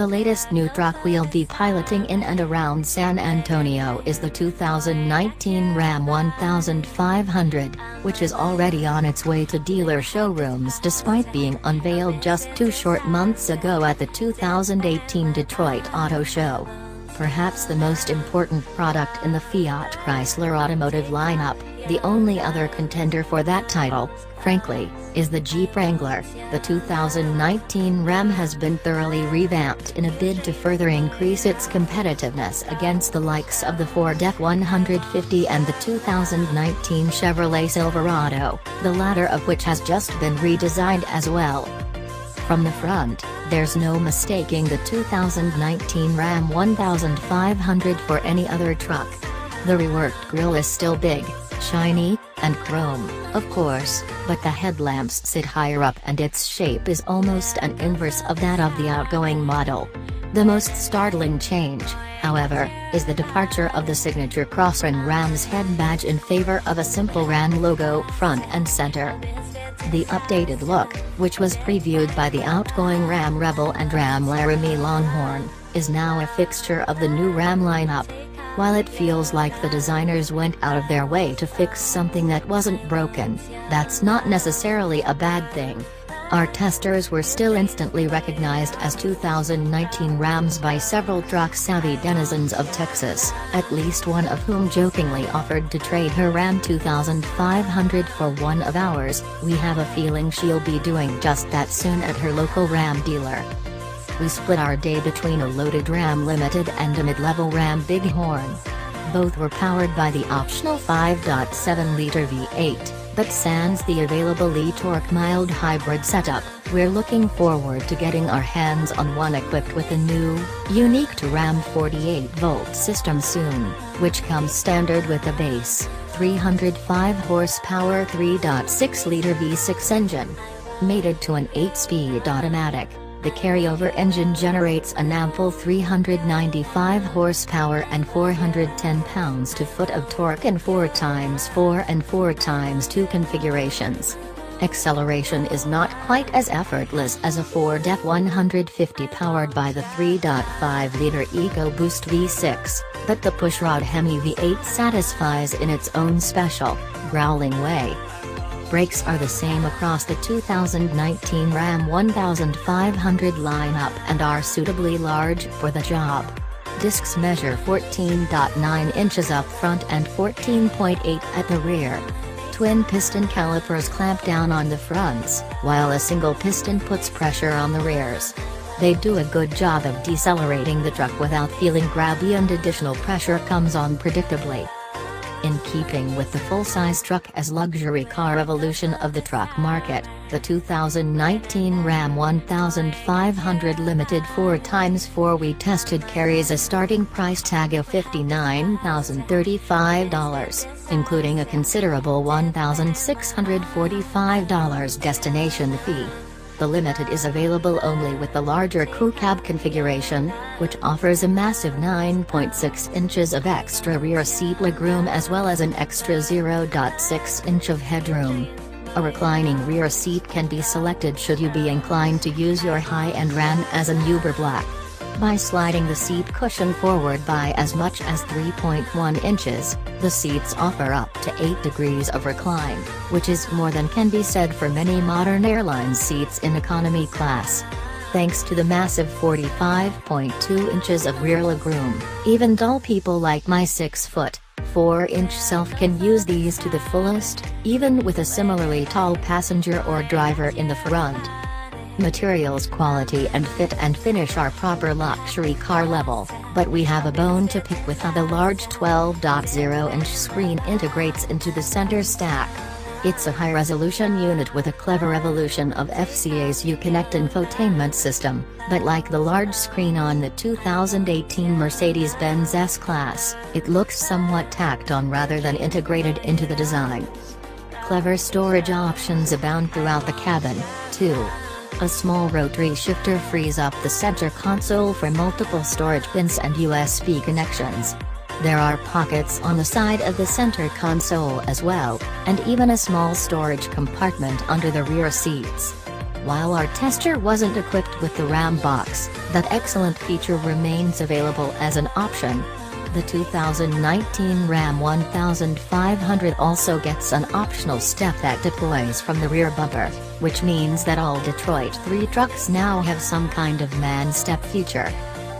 The latest new truck we'll be piloting in and around San Antonio is the 2019 Ram 1500, which is already on its way to dealer showrooms despite being unveiled just 2 short months ago at the 2018 Detroit Auto Show. Perhaps the most important product in the Fiat Chrysler automotive lineup, the only other contender for that title, frankly, is the Jeep Wrangler. The 2019 Ram has been thoroughly revamped in a bid to further increase its competitiveness against the likes of the Ford F-150 and the 2019 Chevrolet Silverado, the latter of which has just been redesigned as well. From the front, there's no mistaking the 2019 Ram 1500 for any other truck. The reworked grille is still big, shiny, and chrome, of course, but the headlamps sit higher up and its shape is almost an inverse of that of the outgoing model. The most startling change, however, is the departure of the signature cross and Ram's head badge in favor of a simple Ram logo front and center. The updated look, which was previewed by the outgoing Ram Rebel and Ram Laramie Longhorn, is now a fixture of the new Ram lineup. While it feels like the designers went out of their way to fix something that wasn't broken, that's not necessarily a bad thing. Our testers were still instantly recognized as 2019 Rams by several truck-savvy denizens of Texas, at least one of whom jokingly offered to trade her Ram 2500 for one of ours. We have a feeling she'll be doing just that soon at her local Ram dealer. We split our day between a loaded Ram Limited and a mid-level Ram Bighorn. Both were powered by the optional 5.7-liter V8. But sans the available e-torque mild hybrid setup, we're looking forward to getting our hands on one equipped with a new, unique to Ram 48-volt system soon, which comes standard with a base, 305 horsepower 3.6-liter V6 engine. Mated to an 8-speed automatic, the carryover engine generates an ample 395 horsepower and 410 pounds-to-foot of torque in 4x4 and 4x2 configurations. Acceleration is not quite as effortless as a Ford F-150 powered by the 3.5-liter EcoBoost V6, but the pushrod Hemi V8 satisfies in its own special, growling way. Brakes are the same across the 2019 Ram 1500 lineup and are suitably large for the job. Discs measure 14.9 inches up front and 14.8 at the rear. Twin piston calipers clamp down on the fronts, while a single piston puts pressure on the rears. They do a good job of decelerating the truck without feeling grabby, and additional pressure comes on predictably. In keeping with the full-size truck as luxury car evolution of the truck market, the 2019 Ram 1500 Limited 4x4 we tested carries a starting price tag of $59,035, including a considerable $1,645 destination fee. The Limited is available only with the larger crew cab configuration, which offers a massive 9.6 inches of extra rear seat legroom as well as an extra 0.6 inch of headroom. A reclining rear seat can be selected should you be inclined to use your high-end Ram as an Uber Black. By sliding the seat cushion forward by as much as 3.1 inches, the seats offer up to 8 degrees of recline, which is more than can be said for many modern airline seats in economy class. Thanks to the massive 45.2 inches of rear legroom, even dull people like my 6'4" self can use these to the fullest, even with a similarly tall passenger or driver in the front. Materials quality and fit and finish are proper luxury car level, but we have a bone to pick with how the large 12.0-inch screen integrates into the center stack. It's a high-resolution unit with a clever evolution of FCA's Uconnect infotainment system, but like the large screen on the 2018 Mercedes-Benz S-Class, it looks somewhat tacked on rather than integrated into the design. Clever storage options abound throughout the cabin, too. A small rotary shifter frees up the center console for multiple storage bins and USB connections. There are pockets on the side of the center console as well, and even a small storage compartment under the rear seats. While our tester wasn't equipped with the Ram box, that excellent feature remains available as an option. The 2019 Ram 1500 also gets an optional step that deploys from the rear bumper, which means that all Detroit 3 trucks now have some kind of man step feature.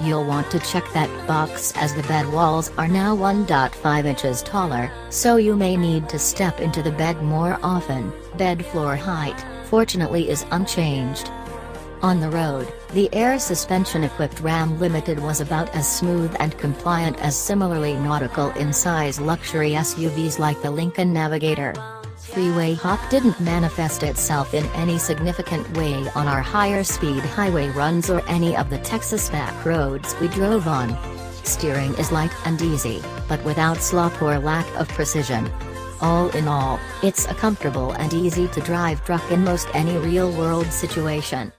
You'll want to check that box as the bed walls are now 1.5 inches taller, so you may need to step into the bed more often. Bed floor height, fortunately, is unchanged. On the road, the air suspension-equipped Ram Limited was about as smooth and compliant as similarly nautical in size luxury SUVs like the Lincoln Navigator. Freeway hop didn't manifest itself in any significant way on our higher-speed highway runs or any of the Texas back roads we drove on. Steering is light and easy, but without slop or lack of precision. All in all, it's a comfortable and easy-to-drive truck in most any real-world situation.